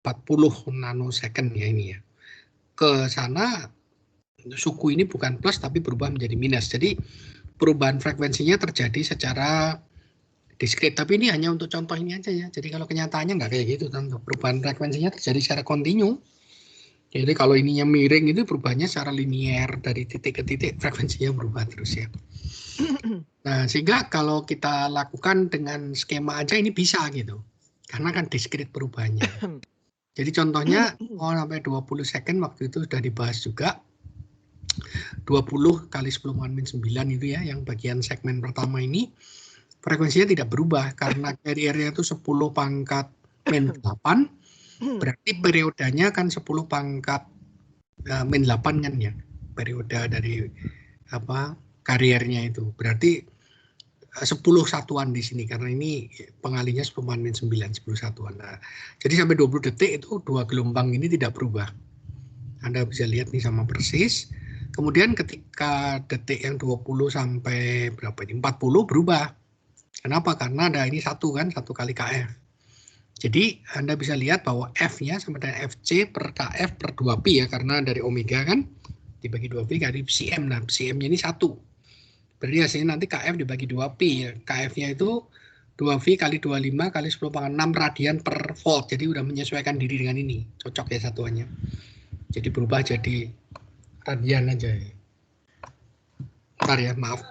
40 nanosecond ya ini ya. Ke sana suku ini bukan plus tapi berubah menjadi minus. Jadi perubahan frekuensinya terjadi secara diskret. Tapi ini hanya untuk contoh ini aja ya. Jadi kalau kenyataannya nggak kayak gitu, tentu perubahan frekuensinya terjadi secara kontinu. Jadi kalau ininya miring itu perubahannya secara linier dari titik ke titik, frekuensinya berubah terus ya. Nah, sehingga kalau kita lakukan dengan skema aja ini bisa gitu. Karena kan diskret perubahannya. Jadi contohnya sampai 20 second waktu itu sudah dibahas juga. 20 kali 10 -9 itu ya, yang bagian segmen pertama ini frekuensinya tidak berubah karena carrier-nya itu 10 pangkat min 8, berarti periodenya kan 10 pangkat min 8 kan ya, periode dari apa kariernya itu. Berarti 10 satuan di sini karena ini pengalinya 10 -9 10 satuan. Nah, jadi sampai 20 detik itu dua gelombang ini tidak berubah. Anda bisa lihat nih sama persis. Kemudian ketika detik yang 20 sampai berapa ini 40 berubah. Kenapa? Karena ada ini satu kan, 1 kali KF. Jadi Anda bisa lihat bahwa F-nya sama dengan FC per KF per 2pi ya, karena dari omega kan dibagi 2pi kali cm. Nah, cm-nya ini 1. Berarti hasilnya nanti KF dibagi 2pi ya. KF-nya itu 2V kali 25 kali 10⁻⁶ radian per volt. Jadi udah menyesuaikan diri dengan ini. Cocok ya satuannya. Jadi berubah jadi radian aja ya. Bentar ya, maaf.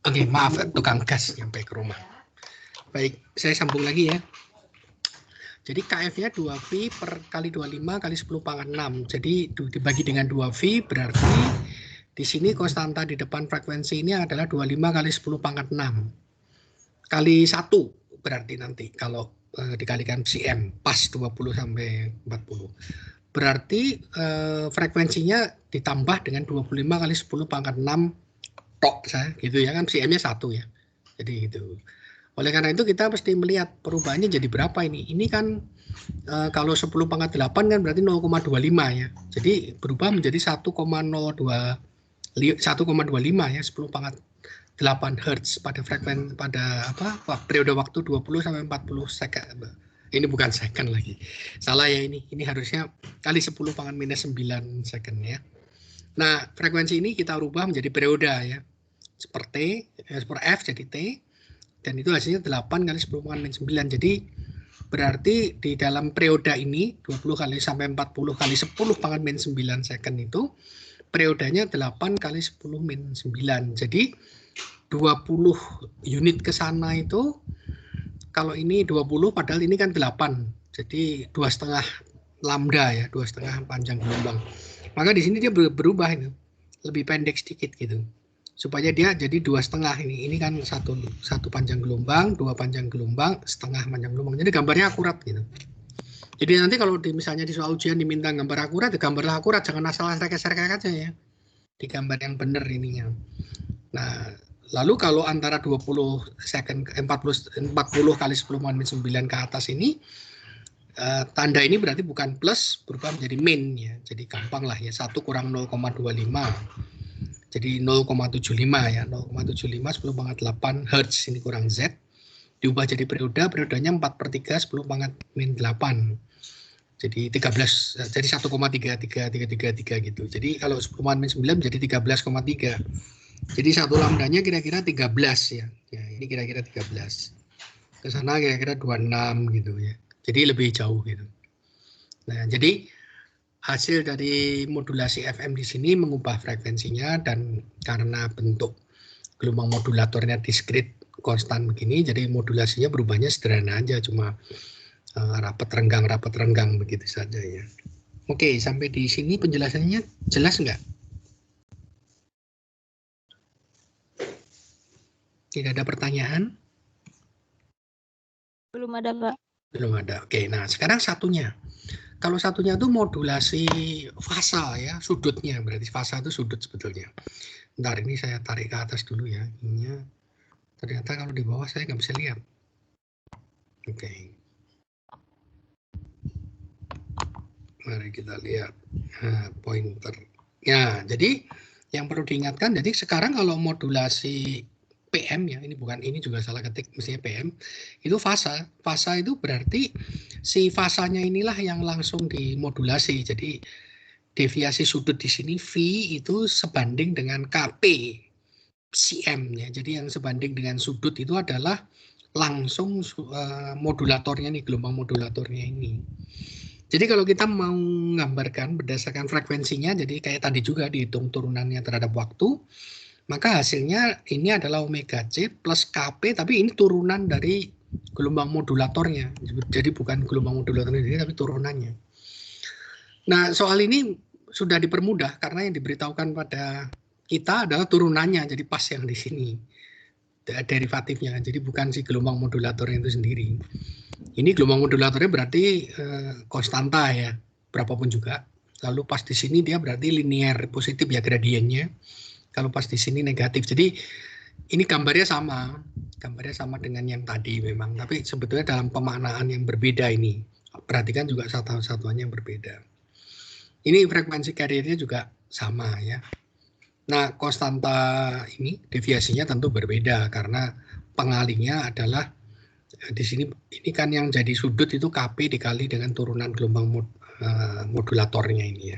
Oke, maaf tukang gas nyampe ke rumah. Baik, saya sambung lagi ya. Jadi KF-nya 2V per kali 25 kali 10⁻⁶. Jadi dibagi dengan 2V berarti di sini konstanta di depan frekuensi ini adalah 25 kali 10⁻⁶. Kali 1 berarti nanti kalau dikalikan cm pas 20 sampai 40. Berarti frekuensinya ditambah dengan 25 kali 10⁻⁶ tok saya gitu ya kan, cm-nya 1 ya. Jadi gitu. Oleh karena itu kita mesti melihat perubahannya jadi berapa ini. Ini kan kalau 10⁻8 kan berarti 0,25 ya. Jadi berubah menjadi 1,25 ya, 10⁻8 Hz pada frekuensi pada periode waktu 20 sampai 40 second. Ini bukan second lagi. Salah ya ini. Ini harusnya kali 10⁻⁹ second ya. Nah, frekuensi ini kita rubah menjadi periode ya. Seperti per F jadi T, dan itu hasilnya 8 kali 10⁻⁹. Jadi berarti di dalam periode ini 20 kali sampai 40 kali 10⁻⁹ second itu periodenya 8 kali 10⁻⁹. Jadi 20 unit ke sana itu kalau ini 20 padahal ini kan 8. Jadi 2,5 lambda ya, 2,5 panjang gelombang. Maka di sini dia berubah itu. Lebih pendek sedikit gitu. Supaya dia jadi 2,5 ini. Ini kan satu panjang gelombang, 2 panjang gelombang, setengah panjang gelombang. Jadi gambarnya akurat gitu. Jadi nanti kalau misalnya di soal ujian diminta gambar akurat, ya gambarlah akurat, jangan asal serek-serek aja ya. Di gambar yang benar ininya. Nah, lalu kalau antara 20 second 40 kali 10⁻⁹ ke atas ini tanda ini berarti bukan plus, berubah menjadi min ya. Jadi gampang lah ya, 1 kurang 0,25. Jadi 0,75 ya, 0,75 10⁻8 Hz ini kurang Z. Diubah jadi periodenya 4/3 10⁻⁷. Jadi 13, jadi 1,3333 gitu. Jadi kalau 10⁻⁹ jadi 13,3. Jadi satu lambdanya kira-kira 13 ya. Ya, ini kira-kira 13. Ke sana kira-kira 26 gitu ya. Jadi lebih jauh gitu. Nah, jadi hasil dari modulasi FM di sini mengubah frekuensinya, dan karena bentuk gelombang modulatornya diskret konstan begini, jadi modulasinya berubahnya sederhana aja, cuma rapat renggang begitu saja ya. Oke, sampai di sini penjelasannya jelas nggak? Tidak ada pertanyaan? Belum ada, Pak. Belum ada. Oke, nah sekarang satunya. Kalau satunya itu modulasi fasa ya, sudutnya. Berarti fasa itu sudut sebetulnya. Bentar, ini saya tarik ke atas dulu ya. Ininya ternyata kalau di bawah saya nggak bisa lihat. Oke. Mari kita lihat pointernya. Jadi yang perlu diingatkan, jadi sekarang kalau modulasi PM ya, ini juga salah ketik, mestinya PM, itu fasa. Fasa itu berarti si fasanya inilah yang langsung dimodulasi. Jadi deviasi sudut di sini V itu sebanding dengan KP CM-nya. Jadi yang sebanding dengan sudut itu adalah langsung modulatornya nih, gelombang modulatornya ini. Jadi kalau kita mau menggambarkan berdasarkan frekuensinya, jadi kayak tadi juga dihitung turunannya terhadap waktu, maka hasilnya ini adalah omega C plus KP, tapi ini turunan dari gelombang modulatornya. Jadi bukan gelombang modulatornya sendiri, tapi turunannya. Nah, soal ini sudah dipermudah karena yang diberitahukan pada kita adalah turunannya, jadi pas yang di sini. Derivatifnya, jadi bukan si gelombang modulatornya itu sendiri. Ini gelombang modulatornya berarti konstanta ya, berapapun juga. Lalu pas di sini dia berarti linear positif ya gradiennya. Kalau pas di sini negatif. Jadi ini gambarnya sama dengan yang tadi memang. Tapi sebetulnya dalam pemaknaan yang berbeda ini. Perhatikan juga satuan-satuannya yang berbeda. Ini frekuensi carrier-nya juga sama ya. Nah, konstanta ini deviasinya tentu berbeda karena pengalihnya adalah di sini, ini kan yang jadi sudut itu KP dikali dengan turunan gelombang modulatornya ini ya.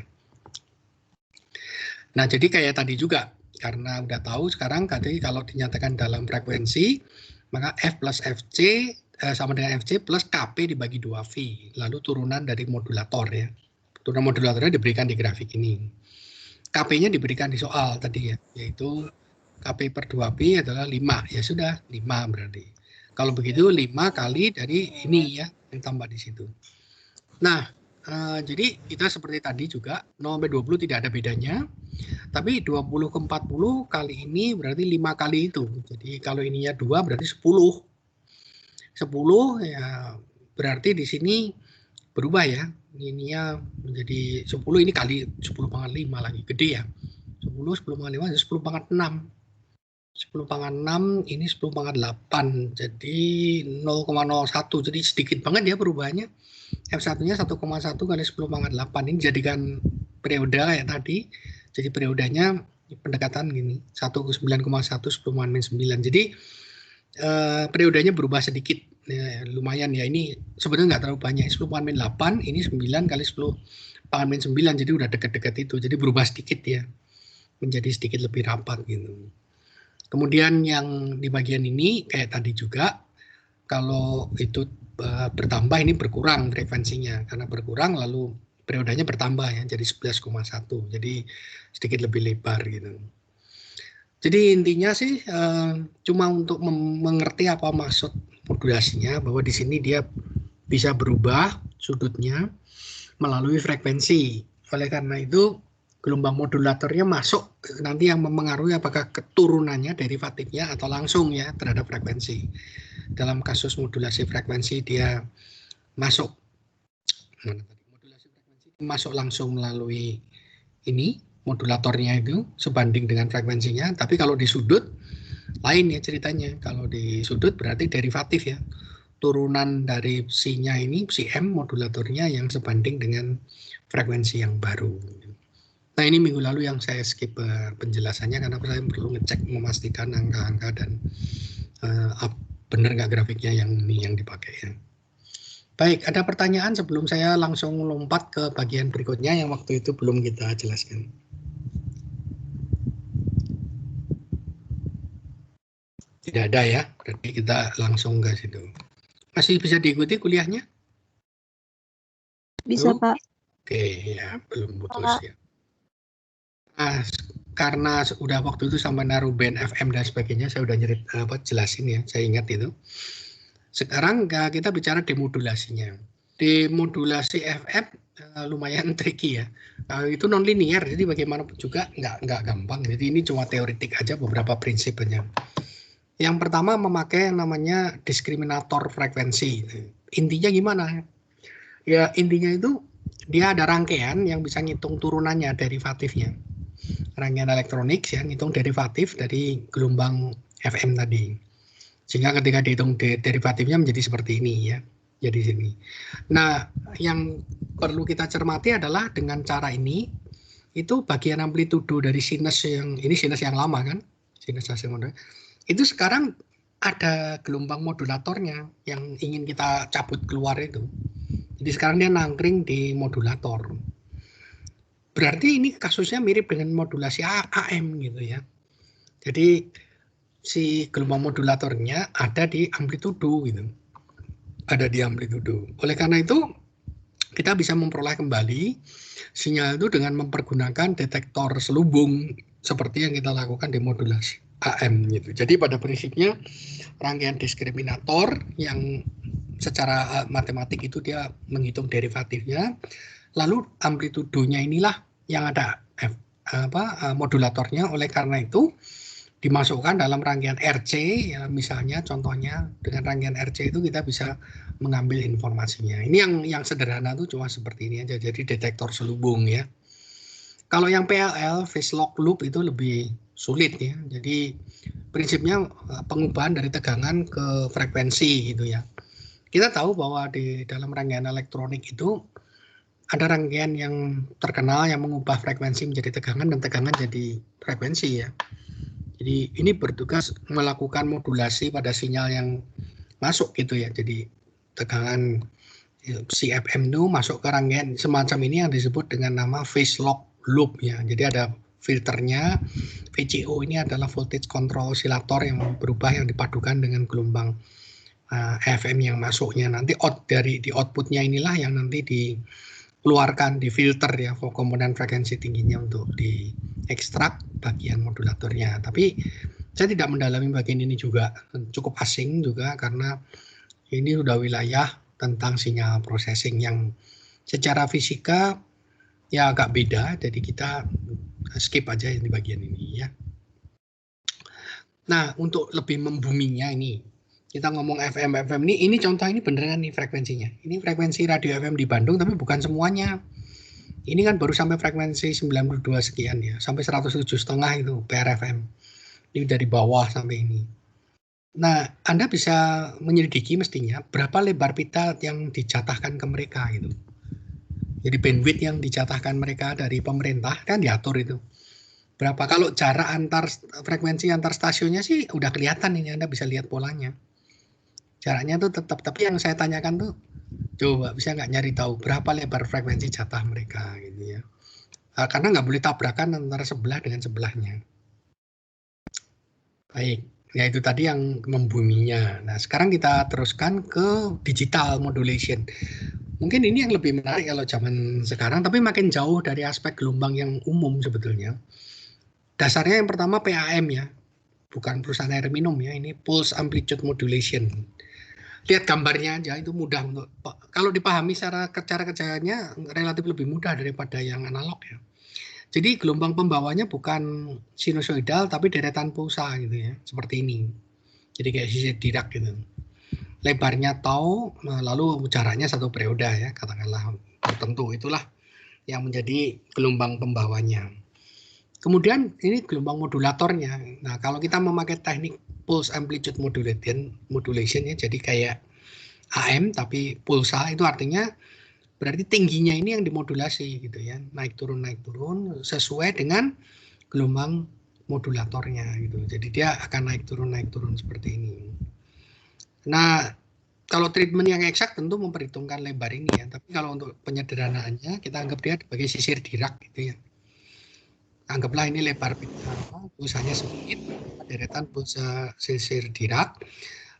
Nah, jadi kayak tadi juga, karena udah tahu sekarang kalau dinyatakan dalam frekuensi, maka F plus FC sama dengan FC plus KP dibagi 2V, lalu turunan dari modulator ya. Turunan modulatornya diberikan di grafik ini. KP-nya diberikan di soal tadi ya, yaitu KP per 2P adalah 5, ya sudah 5 berarti. Kalau begitu 5 kali dari ini ya, yang tambah di situ. Nah, jadi kita seperti tadi juga 0 sampai 20 tidak ada bedanya, tapi 20 ke 40 kali ini berarti 5 kali itu. Jadi kalau ininya 2 berarti 10. 10 ya berarti di sini berubah ya, ininya menjadi 10, ini kali 10 pangkat 5 lagi, gede ya. 10 pangkat 5, 10 pangkat 6. 10 pangkat 6, ini 10 pangkat 8, jadi 0,01, jadi sedikit banget ya perubahannya. F1-nya 1,1 kali 10 pangkat 8, ini jadikan periode kayak tadi, jadi periodenya pendekatan gini, 19,1 10 pangkat 9, jadi periodenya berubah sedikit. Ya, lumayan ya, ini sebenarnya nggak terlalu banyak, 10 pangkat 8, ini 9 kali 10 pangkat 9, jadi udah dekat-dekat itu, jadi berubah sedikit ya, menjadi sedikit lebih rapat gitu. Kemudian yang di bagian ini kayak tadi juga, kalau itu bertambah ini berkurang frekuensinya, karena berkurang lalu periodenya bertambah ya, jadi 11,1, jadi sedikit lebih lebar gitu. Jadi intinya sih cuma untuk mengerti apa maksud modulasinya, bahwa di sini dia bisa berubah sudutnya melalui frekuensi. Oleh karena itu gelombang modulatornya masuk nanti yang mempengaruhi apakah keturunannya derivatifnya atau langsung ya terhadap frekuensi. Dalam kasus modulasi frekuensi dia masuk modulasi frekuensi masuk langsung melalui ini modulatornya itu sebanding dengan frekuensinya, tapi kalau di sudut lain ya ceritanya. Kalau di sudut berarti derivatif ya, turunan dari psi-nya ini, psi M modulatornya yang sebanding dengan frekuensi yang baru. Nah, ini minggu lalu yang saya skip penjelasannya karena saya perlu ngecek memastikan angka-angka dan benar nggak grafiknya yang dipakai ya. Baik, ada pertanyaan sebelum saya langsung lompat ke bagian berikutnya yang waktu itu belum kita jelaskan. Tidak ada ya, berarti kita langsung ke situ. Masih bisa diikuti kuliahnya? Bisa, Belum? Pak. Oke, ya belum putus ya. Nah, karena udah waktu itu sama naruh band FM dan sebagainya, saya udah jelasin ya, saya ingat itu. Sekarang kita bicara demodulasinya. Demodulasi FM lumayan tricky ya. Itu non-linear, jadi bagaimanapun juga nggak gampang. Jadi ini cuma teoretik aja, beberapa prinsipnya. Yang pertama memakai yang namanya diskriminator frekuensi. Intinya gimana? Ya intinya itu dia ada rangkaian yang bisa ngitung turunannya, derivatifnya. Rangkaian elektronik ya, ngitung derivatif dari gelombang FM tadi. Sehingga ketika dihitung derivatifnya menjadi seperti ini ya. Jadi sini. Nah, yang perlu kita cermati adalah dengan cara ini, itu bagian amplitudo dari sinus yang ini sinus yang lama kan, sinus asinkronus. Itu sekarang ada gelombang modulatornya yang ingin kita cabut keluar itu. Jadi sekarang dia nangkring di modulator. Berarti ini kasusnya mirip dengan modulasi AM gitu ya. Jadi si gelombang modulatornya ada di amplitudo gitu. Ada di amplitudo. Oleh karena itu kita bisa memperoleh kembali sinyal itu dengan mempergunakan detektor selubung seperti yang kita lakukan di modulasi AM gitu. Jadi pada prinsipnya rangkaian diskriminator yang secara matematik itu dia menghitung derivatifnya, lalu amplitudonya inilah yang ada modulatornya. Oleh karena itu dimasukkan dalam rangkaian RC ya, misalnya contohnya dengan rangkaian RC itu kita bisa mengambil informasinya. Ini yang sederhana tuh cuma seperti ini aja, jadi detektor selubung ya. Kalau yang PLL phase lock loop itu lebih sulit ya. Jadi prinsipnya pengubahan dari tegangan ke frekuensi gitu ya. Kita tahu bahwa di dalam rangkaian elektronik itu ada rangkaian yang terkenal yang mengubah frekuensi menjadi tegangan dan tegangan jadi frekuensi ya. Jadi ini bertugas melakukan modulasi pada sinyal yang masuk gitu ya. Jadi tegangan CFM itu masuk ke rangkaian semacam ini yang disebut dengan nama phase lock loop ya. Jadi ada filternya, VCO ini adalah voltage control oscillator yang berubah yang dipadukan dengan gelombang FM yang masuknya. Nanti di outputnya inilah yang nanti dikeluarkan, di filter ya komponen frekuensi tingginya untuk diekstrak bagian modulatornya. Tapi saya tidak mendalami bagian ini juga, cukup asing juga karena ini sudah wilayah tentang sinyal processing yang secara fisika ya agak beda, jadi kita skip aja di bagian ini ya. Nah, untuk lebih membuminya ini, kita ngomong FM ini contoh ini beneran nih frekuensinya. Ini frekuensi radio FM di Bandung tapi bukan semuanya. Ini kan baru sampai frekuensi 92 sekian ya, sampai 107,5 itu PRFM. Ini dari bawah sampai ini. Nah, Anda bisa menyelidiki mestinya berapa lebar pita yang dijatahkan ke mereka gitu. Jadi bandwidth yang dijatahkan mereka dari pemerintah kan diatur itu. Berapa kalau jarak antar frekuensi antar stasiunnya sih udah kelihatan ini, Anda bisa lihat polanya. Jaraknya tuh tetap, tapi yang saya tanyakan tuh coba bisa nggak nyari tahu berapa lebar frekuensi jatah mereka gitu ya. Karena nggak boleh tabrakan antara sebelah dengan sebelahnya. Baik, ya itu tadi yang membuminya. Nah sekarang kita teruskan ke digital modulation. Mungkin ini yang lebih menarik kalau zaman sekarang, tapi makin jauh dari aspek gelombang yang umum sebetulnya. Dasarnya yang pertama PAM ya, bukan perusahaan air minum ya, ini Pulse Amplitude Modulation. Lihat gambarnya aja, itu mudah untuk, kalau dipahami cara kerjanya relatif lebih mudah daripada yang analog ya. Jadi gelombang pembawanya bukan sinusoidal, tapi deretan pulsa gitu ya, seperti ini. Jadi kayak sisir Dirac gitu. Lebarnya tau, lalu jaraknya satu periode ya, katakanlah tertentu, itulah yang menjadi gelombang pembawanya. Kemudian ini gelombang modulatornya. Nah, kalau kita memakai teknik pulse amplitude modulation ya, jadi kayak AM tapi pulsa, itu artinya berarti tingginya ini yang dimodulasi gitu ya, naik turun sesuai dengan gelombang modulatornya gitu. Jadi dia akan naik turun seperti ini. Nah, kalau treatment yang eksak tentu memperhitungkan lebar ini ya, tapi kalau untuk penyederhanaannya kita anggap dia sebagai sisir Dirac gitu ya. Anggaplah ini lebar pulsanya sedikit, deretan pulsa sisir Dirac,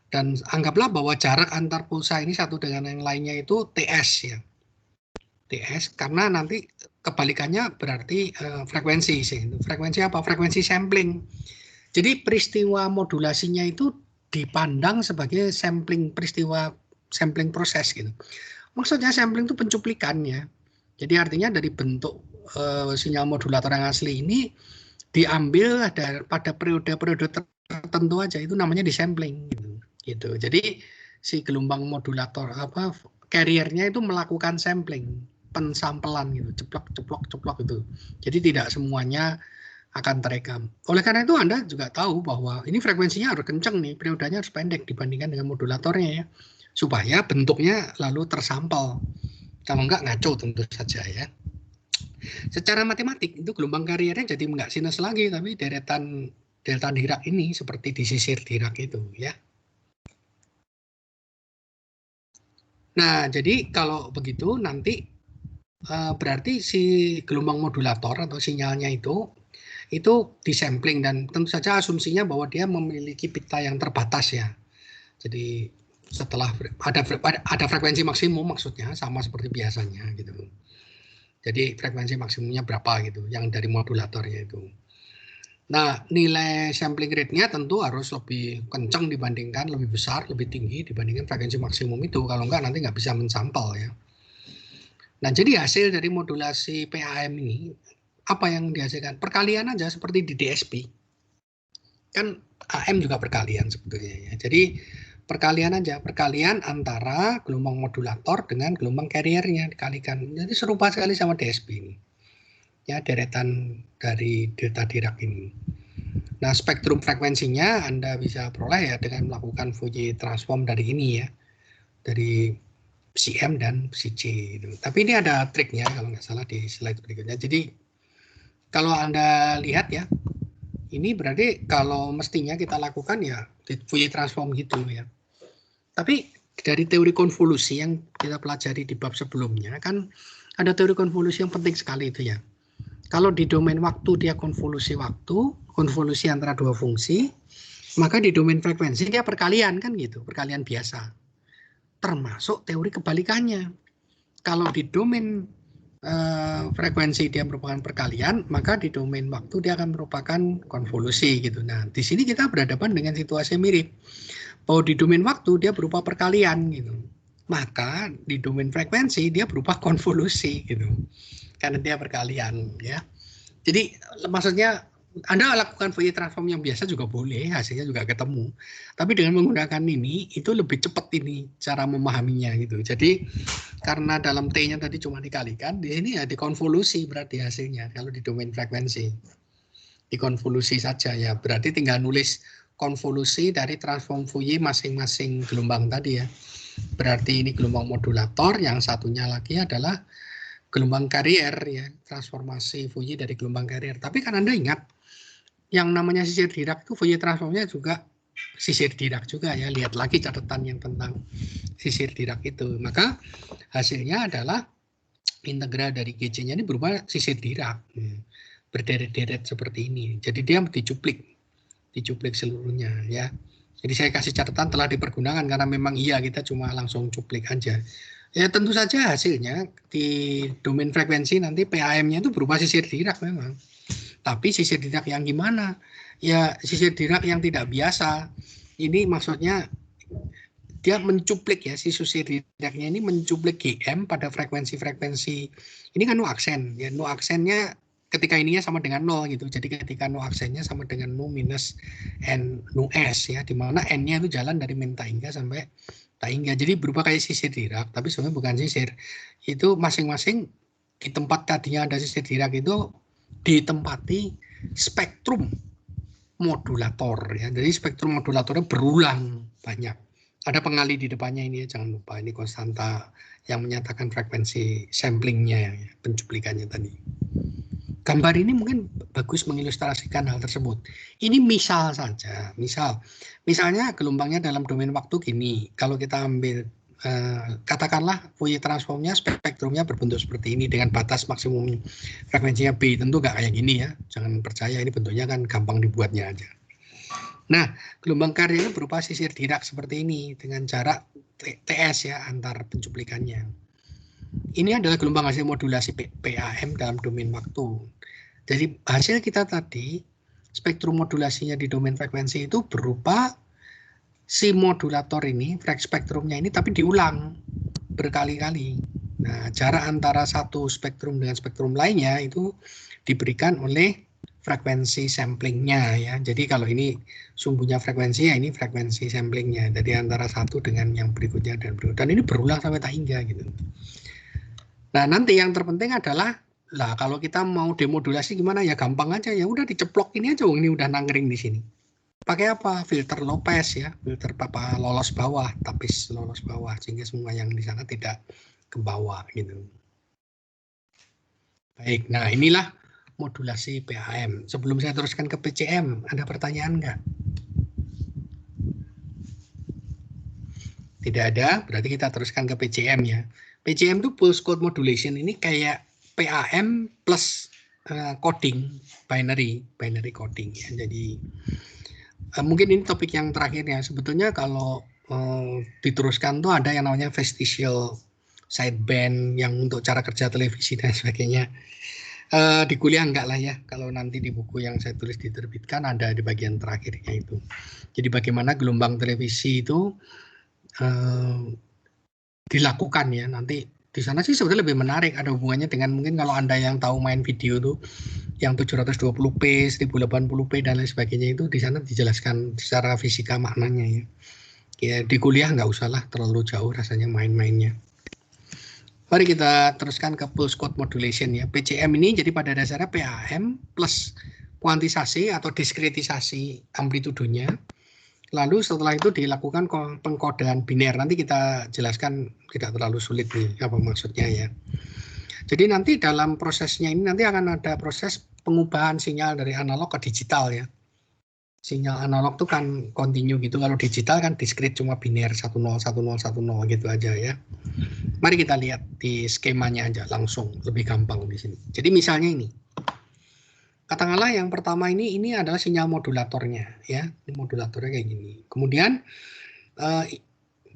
dan anggaplah bahwa jarak antar pulsa ini satu dengan yang lainnya itu TS ya. TS karena nanti kebalikannya berarti frekuensi sih. Frekuensi apa? Frekuensi sampling. Jadi peristiwa modulasinya itu dipandang sebagai peristiwa sampling proses gitu. Maksudnya sampling itu pencuplikannya. Jadi artinya dari bentuk sinyal modulator yang asli ini diambil pada periode-periode tertentu aja, itu namanya disampling gitu. Jadi si gelombang modulator carrier-nya itu melakukan sampling, pensampelan gitu, ceplok gitu. Jadi tidak semuanya akan terekam. Oleh karena itu Anda juga tahu bahwa ini frekuensinya harus kenceng nih, periodenya harus pendek dibandingkan dengan modulatornya ya, supaya bentuknya lalu tersampel. Kalau enggak ngaco tentu saja ya. Secara matematik itu gelombang kariernya jadi enggak sinus lagi, tapi deretan delta Dirac ini seperti di sisir Dirac itu ya. Nah, jadi kalau begitu nanti berarti si gelombang modulator atau sinyalnya itu disampling, dan tentu saja asumsinya bahwa dia memiliki pita yang terbatas ya. Jadi setelah ada frekuensi maksimum, maksudnya sama seperti biasanya gitu. Jadi frekuensi maksimumnya berapa gitu yang dari modulatornya itu. Nah, nilai sampling rate-nya tentu harus lebih kencang dibandingkan, lebih besar, lebih tinggi dibandingkan frekuensi maksimum itu. Kalau enggak nanti nggak bisa mensampel ya. Nah, jadi hasil dari modulasi PAM ini, apa yang dihasilkan? Perkalian aja seperti di DSP. Kan AM juga perkalian sebetulnya ya. Jadi perkalian aja, perkalian antara gelombang modulator dengan gelombang carrier-nya dikalikan. Jadi serupa sekali sama DSP ini. Ya, deretan dari delta Dirac ini. Nah, spektrum frekuensinya Anda bisa peroleh ya dengan melakukan Fourier transform dari ini ya. Dari CM dan CC itu. Tapi ini ada triknya kalau nggak salah di slide berikutnya. Jadi kalau Anda lihat ya, ini berarti kalau mestinya kita lakukan ya Fourier transform gitu ya. Tapi dari teori konvolusi yang kita pelajari di bab sebelumnya kan ada teori konvolusi yang penting sekali itu ya. Kalau di domain waktu dia konvolusi waktu, konvolusi antara dua fungsi, maka di domain frekuensi dia perkalian kan gitu, perkalian biasa. Termasuk teori kebalikannya. Kalau di domain frekuensi dia merupakan perkalian, maka di domain waktu dia akan merupakan konvolusi gitu. Nah, di sini kita berhadapan dengan situasi mirip. Bahwa di domain waktu dia berupa perkalian gitu. Maka di domain frekuensi dia berupa konvolusi gitu. Karena dia perkalian ya. Jadi maksudnya Anda lakukan Fourier transform yang biasa juga boleh, hasilnya juga ketemu. Tapi dengan menggunakan ini itu lebih cepat ini cara memahaminya gitu. Jadi karena dalam T-nya tadi cuma dikalikan, di sini ya dikonvolusi berarti hasilnya kalau di domain frekuensi. Dikonvolusi saja ya. Berarti tinggal nulis konvolusi dari transform Fourier masing-masing gelombang tadi ya. Berarti ini gelombang modulator, yang satunya lagi adalah gelombang carrier ya, transformasi Fourier dari gelombang carrier. Tapi kan Anda ingat yang namanya sisir Dirac itu Fourier transformnya juga sisir Dirac juga ya. Lihat lagi catatan yang tentang sisir Dirac itu. Maka hasilnya adalah integral dari GC-nya ini berupa sisir Dirac. Berderet-deret seperti ini. Jadi dia dicuplik seluruhnya ya. Jadi saya kasih catatan telah dipergunakan karena memang iya kita cuma langsung cuplik aja. Ya tentu saja hasilnya di domain frekuensi nanti PAM-nya itu berupa sisir Dirac memang. Tapi sisir Dirac yang gimana? Ya sisir Dirac yang tidak biasa. Ini maksudnya dia mencuplik ya, si sisir Dirac-nya ini mencuplik GM pada frekuensi-frekuensi. Ini kan no aksen ya, no aksennya ketika ininya sama dengan 0 gitu. Jadi ketika no aksennya sama dengan no minus n no s ya, di mana n-nya itu jalan dari min taingga sampai taingga. Jadi berupa kayak sisir Dirac, tapi sebenarnya bukan sisir. Itu masing-masing di tempat tadinya ada sisir Dirac itu ditempati spektrum modulator ya. Jadi spektrum modulatornya berulang banyak. Ada pengali di depannya ini ya, jangan lupa ini konstanta yang menyatakan frekuensi samplingnya ya, pencuplikannya tadi. Gambar ini mungkin bagus mengilustrasikan hal tersebut. Ini misal saja, misalnya gelombangnya dalam domain waktu gini. Kalau kita ambil katakanlah Fourier transformnya spektrumnya berbentuk seperti ini dengan batas maksimum frekuensinya B, tentu nggak kayak gini ya. Jangan percaya, ini bentuknya kan gampang dibuatnya aja. Nah, gelombang carrier berupa sisir Dirac seperti ini dengan jarak TS ya antar pencuplikannya. Ini adalah gelombang hasil modulasi PAM dalam domain waktu. Jadi hasil kita tadi, spektrum modulasinya di domain frekuensi itu berupa si modulator ini, spektrumnya ini tapi diulang berkali-kali. Nah, jarak antara satu spektrum dengan spektrum lainnya itu diberikan oleh frekuensi samplingnya ya. Jadi kalau ini sumbunya frekuensi ya ini frekuensi samplingnya. Jadi antara satu dengan yang berikutnya dan berikutnya. Dan ini berulang sampai tak hingga gitu. Nah, nanti yang terpenting adalah lah kalau kita mau demodulasi gimana ya, gampang aja ya, udah diceplok ini aja, ini udah nangkring di sini. Pakai apa? Filter Lopez ya, filter lolos bawah, tapis lolos bawah, sehingga semua yang di sana tidak ke bawah gitu. Baik, nah inilah modulasi PAM. Sebelum saya teruskan ke PCM, ada pertanyaan nggak? Tidak ada, berarti kita teruskan ke PCM ya. PCM itu pulse code modulation, ini kayak PAM plus coding, binary coding ya. Jadi mungkin ini topik yang terakhir ya. Sebetulnya kalau diteruskan tuh ada yang namanya vestigial sideband yang untuk cara kerja televisi dan sebagainya. Di kuliah enggak lah ya, kalau nanti di buku yang saya tulis diterbitkan ada di bagian terakhirnya itu. Jadi bagaimana gelombang televisi itu dilakukan ya, nanti di sana sih sebenarnya lebih menarik, ada hubungannya dengan mungkin kalau Anda yang tahu main video tuh yang 720p, 1080p dan lain sebagainya itu di sana dijelaskan secara fisika maknanya ya. Ya di kuliah nggak usah lah terlalu jauh rasanya main-mainnya. Mari kita teruskan ke pulse code modulation ya. PCM ini jadi pada dasarnya PAM plus kuantisasi atau diskretisasi amplitudonya. Lalu setelah itu dilakukan pengkodean biner. Nanti kita jelaskan, tidak terlalu sulit nih apa maksudnya ya. Jadi nanti dalam prosesnya ini nanti akan ada proses pengubahan sinyal dari analog ke digital ya. Sinyal analog itu kan continue gitu, kalau digital kan discrete cuma biner 10 10 10 gitu aja ya. Mari kita lihat di skemanya aja langsung, lebih gampang di sini. Jadi misalnya ini. Katakanlah yang pertama ini adalah sinyal modulatornya ya. Ini modulatornya kayak gini. Kemudian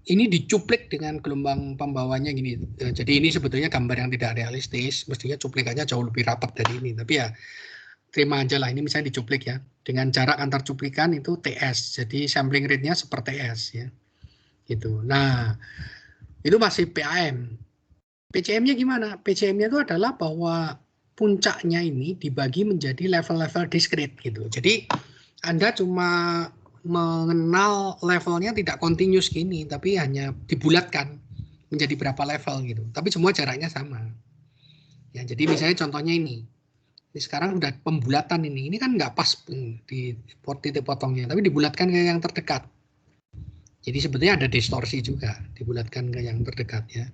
ini dicuplik dengan gelombang pembawanya gini. Jadi ini sebetulnya gambar yang tidak realistis, mestinya cuplikannya jauh lebih rapat dari ini. Tapi ya terima aja lah, ini misalnya dicuplik ya. Dengan jarak antar cuplikan itu TS. Jadi sampling rate-nya seperti TS ya. Gitu. Nah, itu masih PAM. PCM-nya gimana? PCM-nya itu adalah bahwa puncaknya ini dibagi menjadi level-level discrete gitu. Jadi Anda cuma mengenal levelnya tidak continuous gini, tapi hanya dibulatkan menjadi berapa level gitu. Tapi semua jaraknya sama. Ya, jadi misalnya contohnya ini. Ini sekarang udah pembulatan ini. Ini kan nggak pas di titik potongnya, tapi dibulatkan ke yang terdekat. Jadi sebetulnya ada distorsi juga, dibulatkan ke yang terdekat ya.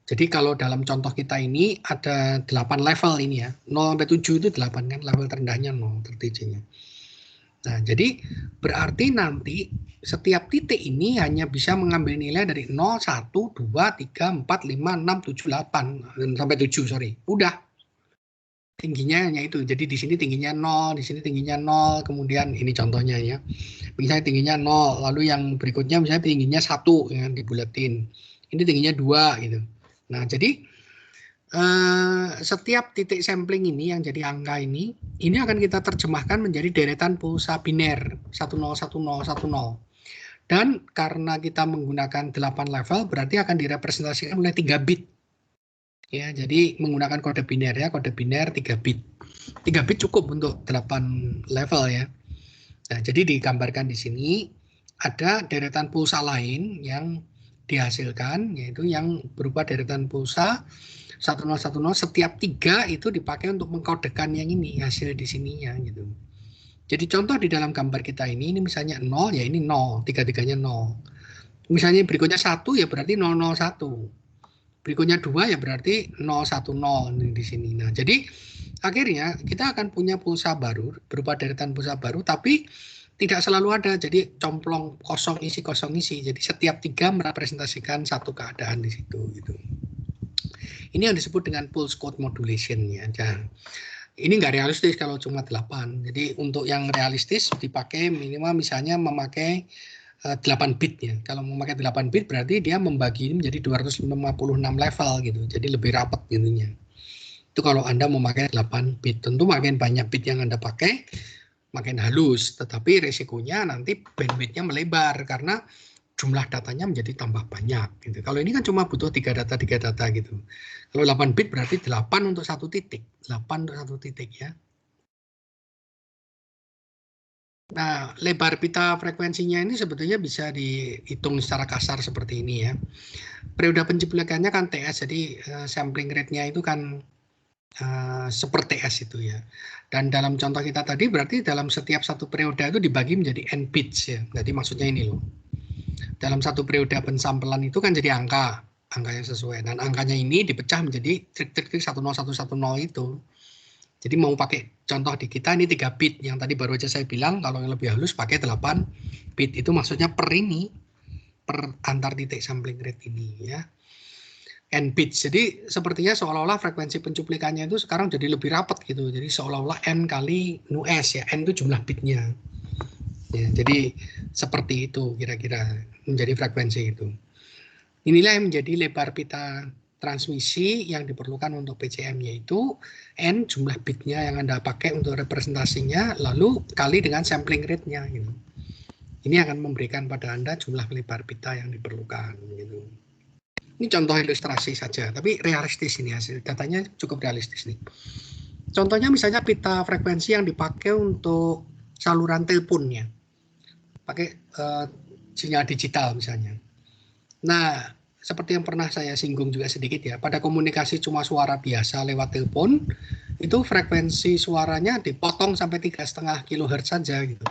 Jadi kalau dalam contoh kita ini ada 8 level ini ya. 0 sampai 7 itu 8 kan, level terendahnya 0 tertingginya. Nah, jadi berarti nanti setiap titik ini hanya bisa mengambil nilai dari 0, 1, 2, 3, 4, 5, 6, 7, 8 sampai 7, sorry. Udah. Tingginya hanya itu. Jadi di sini tingginya 0, di sini tingginya 0, kemudian ini contohnya ya. Misalnya tingginya 0, lalu yang berikutnya misalnya tingginya 1 ya, dibulatin. Ini tingginya 2 gitu. Nah, jadi setiap titik sampling ini yang jadi angka ini akan kita terjemahkan menjadi deretan pulsa biner 10 10 10. Dan karena kita menggunakan 8 level berarti akan direpresentasikan oleh 3 bit. Ya, jadi menggunakan kode biner ya, kode biner 3 bit. 3 bit cukup untuk 8 level ya. Nah, jadi digambarkan di sini ada deretan pulsa lain yang dihasilkan, yaitu yang berupa deretan pulsa 1010, setiap 3 itu dipakai untuk mengkodekan yang ini, hasil di sininya gitu. Jadi contoh di dalam gambar kita ini misalnya 0 ya ini 0, 3-3-nya 0. Misalnya berikutnya 1 ya berarti 001. Berikutnya 2 ya berarti 010 di sini. Nah, jadi akhirnya kita akan punya pulsa baru berupa deretan pulsa baru, tapi tidak selalu ada. Jadi complong kosong isi. Jadi setiap 3 merepresentasikan satu keadaan di situ gitu. Ini yang disebut dengan pulse code modulation ya. Ini nggak realistis kalau cuma 8. Jadi untuk yang realistis dipakai minimal misalnya memakai 8 bit ya. Kalau memakai 8 bit berarti dia membagi ini menjadi 256 level gitu. Jadi lebih rapat ininya. Itu kalau Anda memakai 8 bit. Tentu makin banyak bit yang Anda pakai makin halus, tetapi resikonya nanti bandwidth-nya melebar karena jumlah datanya menjadi tambah banyak gitu. Kalau ini kan cuma butuh 3 data gitu. Kalau 8 bit berarti 8 untuk satu titik. 8 untuk satu titik ya. Nah, lebar pita frekuensinya ini sebetulnya bisa dihitung secara kasar seperti ini ya. Periode pencuplikannya kan TS, jadi sampling rate-nya itu kan seperti TS itu ya. Dan dalam contoh kita tadi berarti dalam setiap satu periode itu dibagi menjadi n bits ya. Jadi maksudnya ini loh. Dalam satu periode pensampelan itu kan jadi angka. angka yang sesuai. Dan angkanya ini dipecah menjadi trik-trik 10110 itu. Jadi mau pakai contoh di kita ini 3 bit. Yang tadi baru aja saya bilang kalau yang lebih halus pakai 8 bit. Itu maksudnya per ini, per antar titik sampling rate ini ya. N bits. Jadi sepertinya seolah-olah frekuensi pencuplikannya itu sekarang jadi lebih rapat gitu. Jadi seolah-olah N kali nu S ya. N itu jumlah bitnya. Ya, jadi seperti itu kira-kira menjadi frekuensi itu. Inilah yang menjadi lebar pita transmisi yang diperlukan untuk PCM, yaitu N jumlah bitnya yang Anda pakai untuk representasinya, lalu kali dengan sampling rate-nya. Gitu. Ini akan memberikan pada Anda jumlah lebar pita yang diperlukan. Gitu. Ini contoh ilustrasi saja, tapi realistis ini hasil datanya cukup realistis nih. Contohnya misalnya pita frekuensi yang dipakai untuk saluran teleponnya, pakai sinyal digital misalnya. Nah, seperti yang pernah saya singgung juga sedikit ya, pada komunikasi cuma suara biasa lewat telepon, itu frekuensi suaranya dipotong sampai 3,5 kHz saja gitu.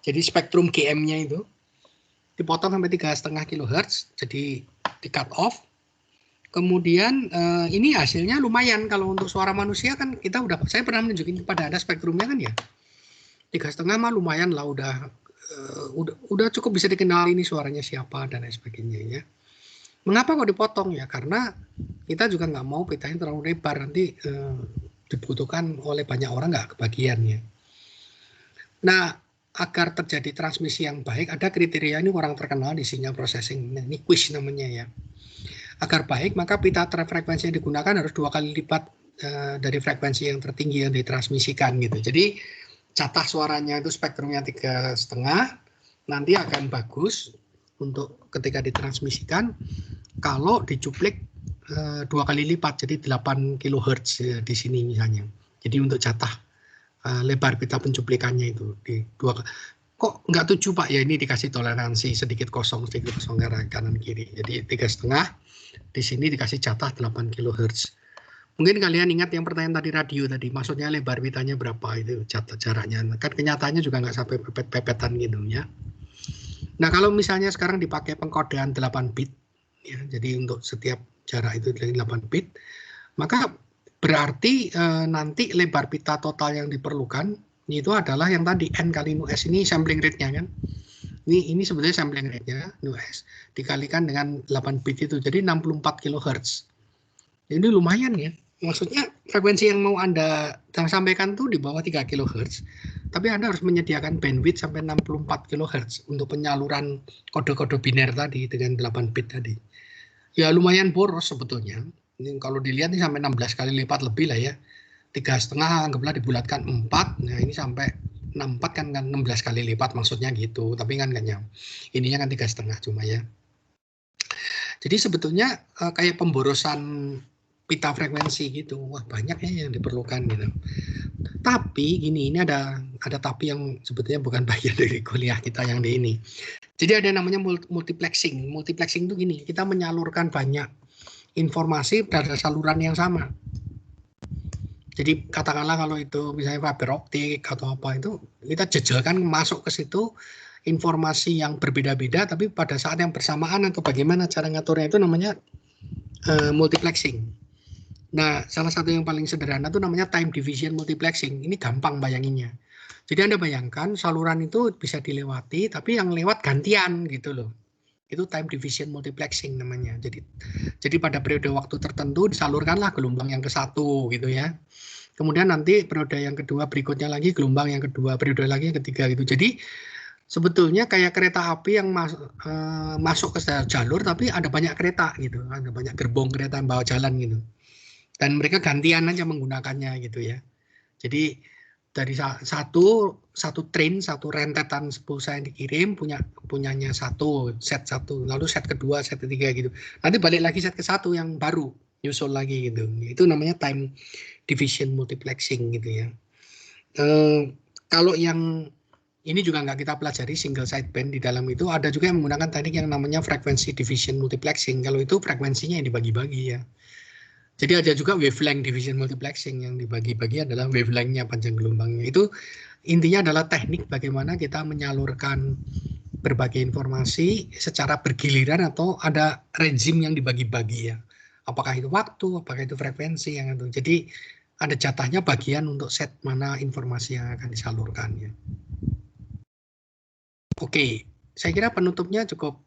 Jadi spektrum GM-nya itu dipotong sampai 3,5 kHz, jadi di cut off. Kemudian ini hasilnya lumayan kalau untuk suara manusia kan kita saya pernah menunjukin kepada Anda spektrumnya kan ya. 3,5 mah lumayan lah, udah cukup bisa dikenal ini suaranya siapa dan lain sebagainya ya. Mengapa kok dipotong ya? Karena kita juga nggak mau pitanya terlalu lebar, nanti dibutuhkan oleh banyak orang nggak kebagian ya. Nah, agar terjadi transmisi yang baik, ada kriteria ini orang terkenal di sinyal processing, ini quiz namanya ya. Agar baik, maka pita frekuensi yang digunakan harus 2 kali lipat dari frekuensi yang tertinggi yang ditransmisikan gitu. Jadi jatah suaranya itu spektrumnya 3,5, nanti akan bagus untuk ketika ditransmisikan kalau dicuplik 2 kali lipat, jadi 8 kHz di sini misalnya. Jadi untuk jatah lebar pita pencuplikannya itu di 2. Kok nggak 7 Pak? Ya ini dikasih toleransi sedikit kosong kanan kiri. Jadi 3,5, di sini dikasih jatah 8 kHz. Mungkin kalian ingat yang pertanyaan tadi radio tadi, maksudnya lebar pitanya berapa itu jaraknya. Kan kenyataannya juga nggak sampai pepet-pepetan gitu ya. Nah kalau misalnya sekarang dipakai pengkodean 8 bit, ya, jadi untuk setiap jarak itu 8 bit, maka berarti nanti lebar pita total yang diperlukan itu adalah yang tadi N kali nu S, ini sampling rate-nya kan. Ini sebetulnya sampling rate-nya nu S dikalikan dengan 8 bit itu, jadi 64 kHz. Ini lumayan ya. Maksudnya frekuensi yang mau Anda sampaikan tuh di bawah 3 kHz, tapi Anda harus menyediakan bandwidth sampai 64 kHz untuk penyaluran kode-kode biner tadi dengan 8 bit tadi. Ya lumayan boros sebetulnya. Ini kalau dilihat ini sampai 16 kali lipat lebih lah ya. 3,5 anggaplah dibulatkan 4, nah ini sampai 64 kan 16 kali lipat maksudnya gitu, tapi kan nggak nyampe. Ininya kan 3,5 cuma ya. Jadi sebetulnya kayak pemborosan pita frekuensi gitu, wah banyak ya yang diperlukan gitu. Tapi gini, ini ada tapi yang sebetulnya bukan bagian dari kuliah kita yang di ini. Jadi ada namanya multiplexing. Multiplexing itu gini, kita menyalurkan banyak informasi pada saluran yang sama. Jadi katakanlah kalau itu misalnya fiber optik atau apa itu, kita jejelkan masuk ke situ informasi yang berbeda-beda, tapi pada saat yang bersamaan atau bagaimana cara ngaturnya itu namanya multiplexing. Nah, salah satu yang paling sederhana itu namanya time division multiplexing. Ini gampang bayanginnya. Jadi Anda bayangkan saluran itu bisa dilewati, tapi yang lewat gantian gitu loh. Itu time division multiplexing namanya. Jadi pada periode waktu tertentu disalurkanlah gelombang yang ke-1 gitu ya. Kemudian nanti periode yang kedua berikutnya lagi gelombang yang kedua, periode lagi yang ketiga gitu. Jadi sebetulnya kayak kereta api yang masuk ke jalur, tapi ada banyak kereta gitu, ada banyak gerbong kereta yang bawa jalan gitu. Dan mereka gantian aja menggunakannya gitu ya. Jadi dari satu train, satu rentetan pulsa yang dikirim punyanya set satu, lalu set kedua, set ketiga gitu. Nanti balik lagi set ke-1 yang baru nyusul lagi gitu. Itu namanya time division multiplexing gitu ya. Kalau yang ini juga nggak kita pelajari single sideband, di dalam itu ada juga yang menggunakan teknik yang namanya frequency division multiplexing. Kalau itu frekuensinya yang dibagi-bagi ya. Jadi ada juga wavelength division multiplexing, yang dibagi-bagi adalah wavelengthnya, panjang gelombangnya. Itu intinya adalah teknik bagaimana kita menyalurkan berbagai informasi secara bergiliran atau ada rezim yang dibagi-bagi ya. Apakah itu waktu, apakah itu frekuensi yang itu. Jadi ada jatahnya bagian untuk set mana informasi yang akan disalurkan ya. Oke, saya kira penutupnya cukup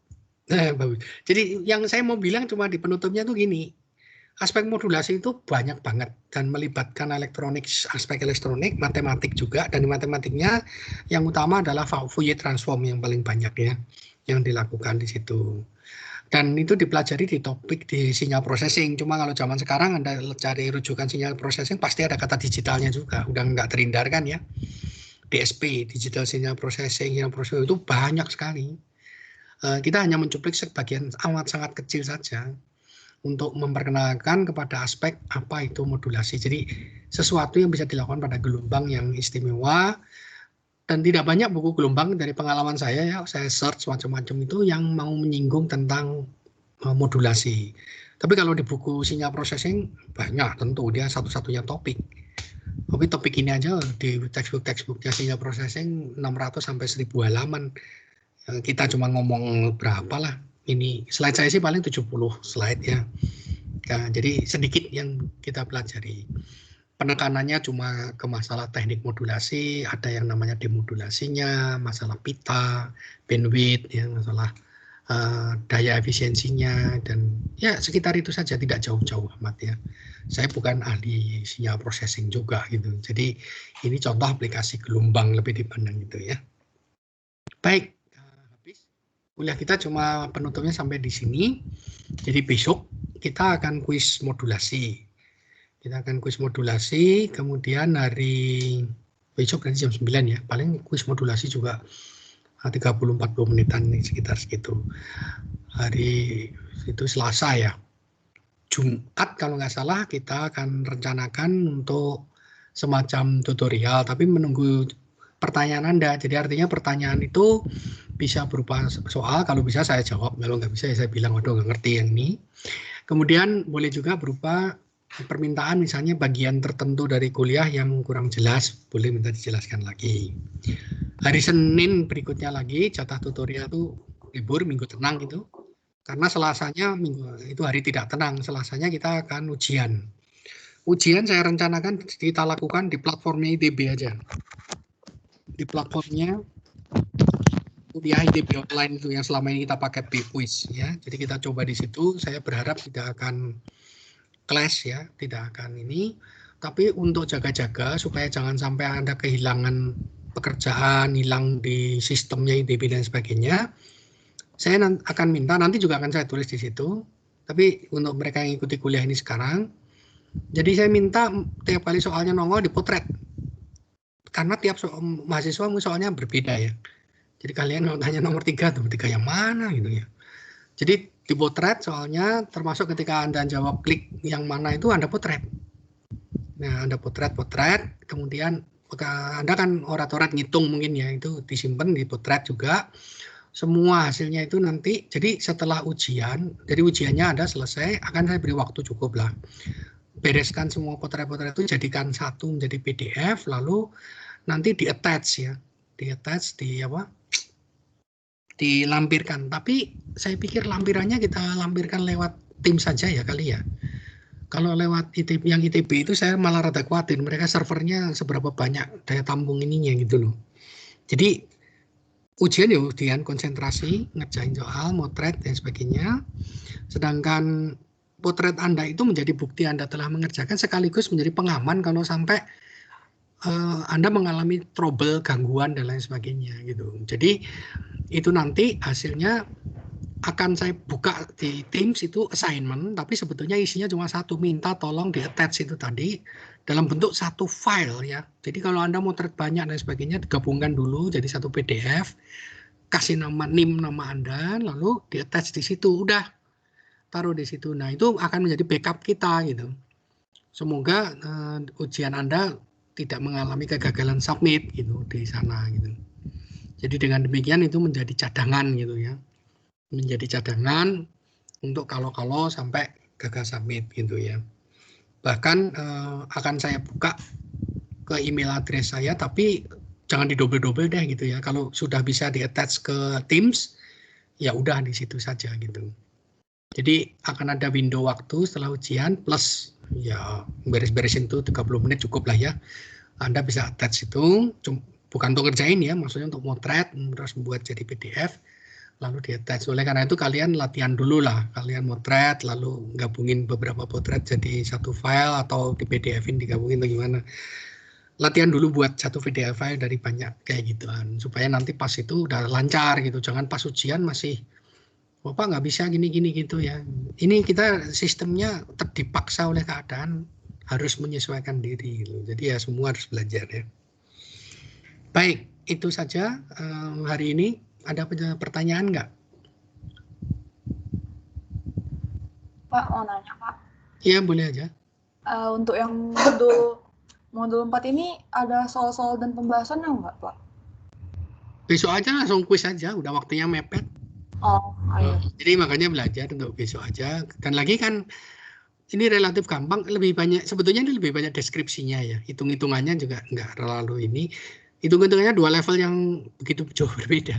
bagus. Jadi yang saya mau bilang cuma di penutupnya tuh gini. Aspek modulasi itu banyak banget dan melibatkan elektronik, aspek elektronik, matematik juga, dan di matematiknya yang utama adalah Fourier transform yang paling banyak ya yang dilakukan di situ. Dan itu dipelajari di topik di sinyal processing. Cuma kalau zaman sekarang Anda cari rujukan sinyal processing pasti ada kata digitalnya juga, udah nggak terhindarkan ya. DSP, digital signal processing itu banyak sekali. Kita hanya mencuplik sebagian amat sangat kecil saja untuk memperkenalkan kepada aspek apa itu modulasi. Jadi sesuatu yang bisa dilakukan pada gelombang yang istimewa, dan tidak banyak buku gelombang dari pengalaman saya ya, saya search macam-macam itu yang mau menyinggung tentang modulasi. Tapi kalau di buku sinyal processing banyak, tentu dia satu-satunya topik. Tapi topik ini aja di textbook-textbooknya sinyal processing 600 sampai 1000 halaman. Kita cuma ngomong berapa lah. Ini slide saya sih paling 70 slide ya. Jadi sedikit yang kita pelajari. Penekanannya cuma ke masalah teknik modulasi, ada yang namanya demodulasinya, masalah pita, bandwidth, ya, masalah daya efisiensinya, dan ya sekitar itu saja, tidak jauh-jauh amat ya. Saya bukan ahli sinyal processing juga gitu. Jadi ini contoh aplikasi gelombang lebih dipandang gitu ya. Baik. Kuliah kita cuma penutupnya sampai di sini. Jadi besok kita akan kuis modulasi. Kemudian hari besok nanti jam 9 ya. Paling kuis modulasi juga 30-40 menitan nih, sekitar segitu. Hari itu Selasa ya. Jumat kalau nggak salah kita akan rencanakan untuk semacam tutorial, tapi menunggu pertanyaan Anda. Jadi artinya pertanyaan itu bisa berupa soal, kalau bisa saya jawab, kalau nggak bisa ya saya bilang waduh nggak ngerti yang ini. Kemudian boleh juga berupa permintaan, misalnya bagian tertentu dari kuliah yang kurang jelas, boleh minta dijelaskan lagi. Hari Senin berikutnya lagi jatah tutorial itu libur, minggu tenang gitu. Karena Selasanya minggu itu hari tidak tenang, Selasanya kita akan ujian. Ujian saya rencanakan kita lakukan di platformnya ITB aja. Di platformnya kuliah ITB online itu yang selama ini kita pakai Bquiz ya. Jadi kita coba di situ. Saya berharap tidak akan clash ya, tidak akan ini. Tapi untuk jaga-jaga supaya jangan sampai Anda kehilangan pekerjaan, hilang di sistemnya ITB dan sebagainya. Saya akan minta, nanti juga akan saya tulis di situ. Tapi untuk mereka yang ikuti kuliah ini sekarang, jadi saya minta tiap kali soalnya nongol dipotret. Karena tiap mahasiswa soalnya berbeda ya. Jadi kalian mau tanya nomor 3 yang mana gitu ya. Jadi dipotret soalnya, termasuk ketika Anda jawab klik yang mana itu Anda potret. Nah, Anda potret, kemudian Anda kan orat-orat ngitung mungkin ya, itu disimpan, dipotret juga. Semua hasilnya itu nanti, jadi setelah ujian, jadi ujiannya ada selesai, akan saya beri waktu cukup lah. Bereskan semua potret-potret itu, jadikan satu menjadi PDF, lalu nanti di-attach ya. Di-attach, dilampirkan. Tapi saya pikir lampirannya kita lampirkan lewat tim saja ya kali ya. Kalau lewat ITB, yang ITB itu saya malah rada khawatir, mereka servernya seberapa banyak daya tampung ininya gitu loh. Jadi ujian ya ujian konsentrasi, ngerjain soal, motret dan sebagainya. Sedangkan potret Anda itu menjadi bukti Anda telah mengerjakan, sekaligus menjadi pengaman kalau sampai Anda mengalami trouble, gangguan dan lain sebagainya gitu. Jadi itu nanti hasilnya akan saya buka di Teams, itu assignment, tapi sebetulnya isinya cuma satu, minta tolong di-attach itu tadi dalam bentuk satu file ya. Jadi kalau Anda mau motret banyak dan sebagainya, digabungkan dulu jadi satu PDF, kasih nama NIM nama Anda, lalu di-attach di situ, udah taruh di situ. Nah, itu akan menjadi backup kita gitu. Semoga ujian Anda tidak mengalami kegagalan submit gitu di sana gitu. Jadi dengan demikian itu menjadi cadangan gitu ya. Menjadi cadangan untuk kalau sampai gagal submit gitu ya. Bahkan akan saya buka ke email address saya, tapi jangan didobel-dobel deh gitu ya. Kalau sudah bisa di-attach ke Teams, ya udah di situ saja gitu. Jadi akan ada window waktu setelah ujian plus ya beres-beresin itu 30 menit cukup lah ya. Anda bisa attach itu, bukan untuk kerjain ya, maksudnya untuk motret, terus buat jadi PDF, lalu di-attach. Oleh karena itu kalian latihan dulu lah, kalian motret, lalu gabungin beberapa potret jadi satu file atau di PDF-in digabungin atau gimana. Latihan dulu buat satu PDF file dari banyak kayak gituan, supaya nanti pas itu udah lancar gitu, jangan pas ujian masih Bapak nggak bisa gini-gini gitu ya. Ini kita sistemnya dipaksa oleh keadaan harus menyesuaikan diri. Gitu. Jadi ya semua harus belajar ya. Baik, itu saja hari ini. Ada pertanyaan nggak? Pak, mau nanya Pak. Iya, boleh aja. Untuk yang modul 4 ini ada soal-soal dan pembahasan nggak Pak? Besok aja langsung kuis aja, udah waktunya mepet. Oh, ayo. Jadi makanya belajar untuk besok aja. Dan lagi kan ini relatif gampang, lebih banyak sebetulnya ini lebih banyak deskripsinya ya. Hitung-hitungannya juga nggak terlalu ini. Hitung-hitungannya dua level yang begitu jauh berbeda.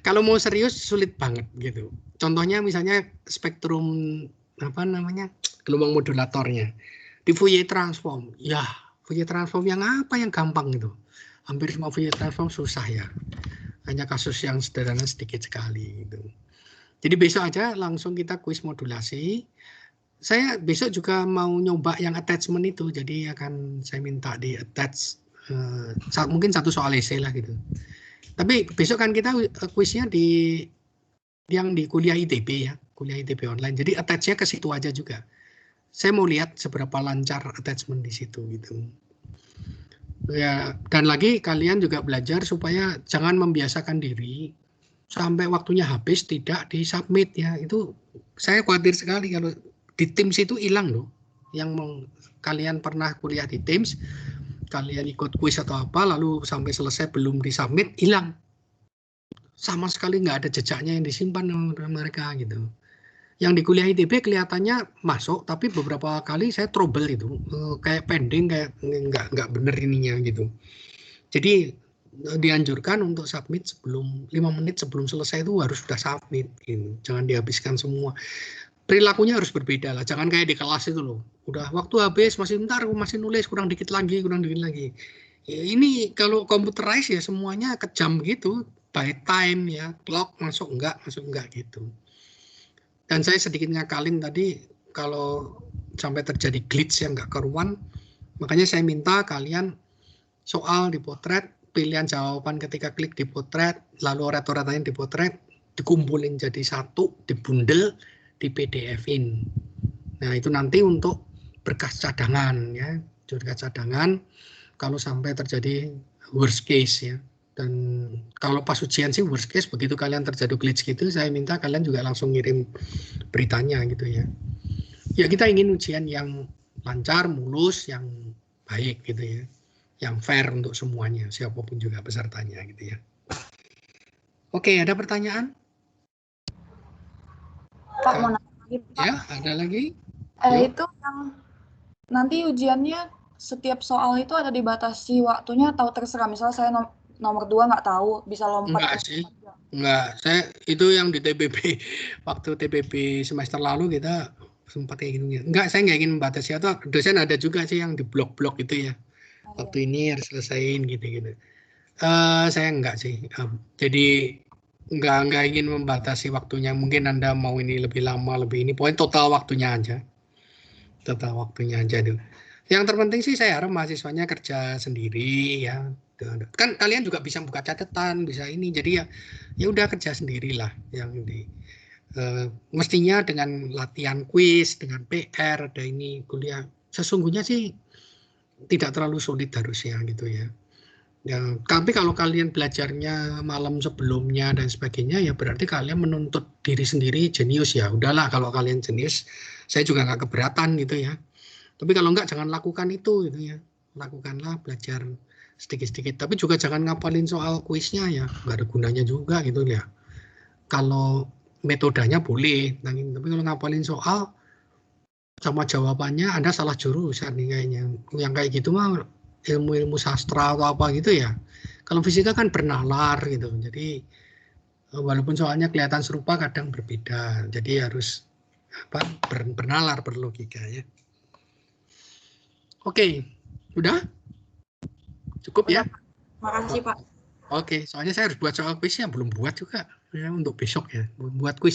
Kalau mau serius sulit banget gitu. Contohnya misalnya spektrum apa namanya gelombang modulatornya di Fourier transform. Ya Fourier transform yang apa yang gampang itu? Hampir semua Fourier transform susah ya. Hanya kasus yang sederhana sedikit sekali gitu. Jadi besok aja langsung kita kuis modulasi. Saya besok juga mau nyoba yang attachment itu. Jadi akan saya minta di attach mungkin satu soal essay lah gitu. Tapi besok kan kita kuisnya di yang di kuliah ITB ya, kuliah ITB online. Jadi attach-nya ke situ aja juga. Saya mau lihat seberapa lancar attachment di situ gitu. Ya, dan lagi kalian juga belajar supaya jangan membiasakan diri sampai waktunya habis tidak disubmit ya. Itu saya khawatir sekali kalau di Teams itu hilang loh. Yang kalian pernah kuliah di Teams, kalian ikut kuis atau apa, lalu sampai selesai belum disubmit, hilang. Sama sekali nggak ada jejaknya yang disimpan sama mereka gitu. Yang di kuliah ITB kelihatannya masuk, tapi beberapa kali saya trouble itu, kayak pending, kayak nggak bener ininya gitu. Jadi dianjurkan untuk submit sebelum 5 menit sebelum selesai itu harus sudah submit gitu. Jangan dihabiskan semua. Perilakunya harus berbeda lah, jangan kayak di kelas itu loh. Udah waktu habis masih bentar, masih nulis kurang dikit lagi. Ya, ini kalau computerized ya semuanya kejam gitu, by time ya, clock masuk enggak gitu. Dan saya sedikit ngakalin tadi kalau sampai terjadi glitch yang nggak keruan, makanya saya minta kalian soal dipotret, pilihan jawaban ketika klik dipotret, lalu orat-oratannya dipotret, dikumpulin jadi satu, dibundel, di PDF-in. Nah itu nanti untuk berkas cadangan ya, berkas cadangan kalau sampai terjadi worst case ya. Dan kalau pas ujian sih worst case, begitu kalian terjadi glitch gitu, saya minta kalian juga langsung ngirim beritanya gitu ya. Ya kita ingin ujian yang lancar, mulus, yang baik gitu ya. Yang fair untuk semuanya, siapapun juga pesertanya gitu ya. Oke, ada pertanyaan? Pak, mau nanya lagi Pak. Ya, ada lagi? Itu yang nanti ujiannya setiap soal itu ada dibatasi waktunya atau terserah, misalnya saya nomor 2 nggak tahu, bisa lompat. Enggak sih, enggak. Saya itu yang di TPB, waktu TPB semester lalu kita sempat kayak gitu. Enggak, saya nggak ingin membatasi, atau dosen ada juga sih yang di blok-blok itu ya. Waktu ini harus selesaiin gitu-gitu. Saya enggak sih. Jadi enggak ingin membatasi waktunya. Mungkin Anda mau ini lebih lama, lebih ini. Pokoknya total waktunya aja. Total waktunya aja dulu. Yang terpenting sih saya harap mahasiswanya kerja sendiri ya. Kan kalian juga bisa buka catatan, bisa ini. Jadi ya udah kerja sendirilah yang di mestinya dengan latihan kuis, dengan PR, ada ini kuliah. Sesungguhnya sih tidak terlalu sulit harusnya gitu ya. Ya, tapi kalau kalian belajarnya malam sebelumnya dan sebagainya, ya berarti kalian menuntut diri sendiri jenius ya. Udahlah kalau kalian jenius, saya juga nggak keberatan gitu ya. Tapi kalau enggak jangan lakukan itu gitu ya. Lakukanlah belajar sedikit-sedikit. Tapi juga jangan ngapalin soal kuisnya ya. Nggak ada gunanya juga gitu ya. Kalau metodenya boleh, tapi kalau ngapalin soal sama jawabannya Anda salah jurusan nih kayaknya. Yang kayak gitu mah ilmu-ilmu sastra atau apa gitu ya. Kalau fisika kan bernalar gitu. Jadi walaupun soalnya kelihatan serupa kadang berbeda. Jadi harus bernalar, berlogika ya. Oke, udah? Cukup ya? Makasih Pak. Oke, soalnya saya harus buat soal kuisnya, belum buat juga ya, untuk besok ya. Buat kuis.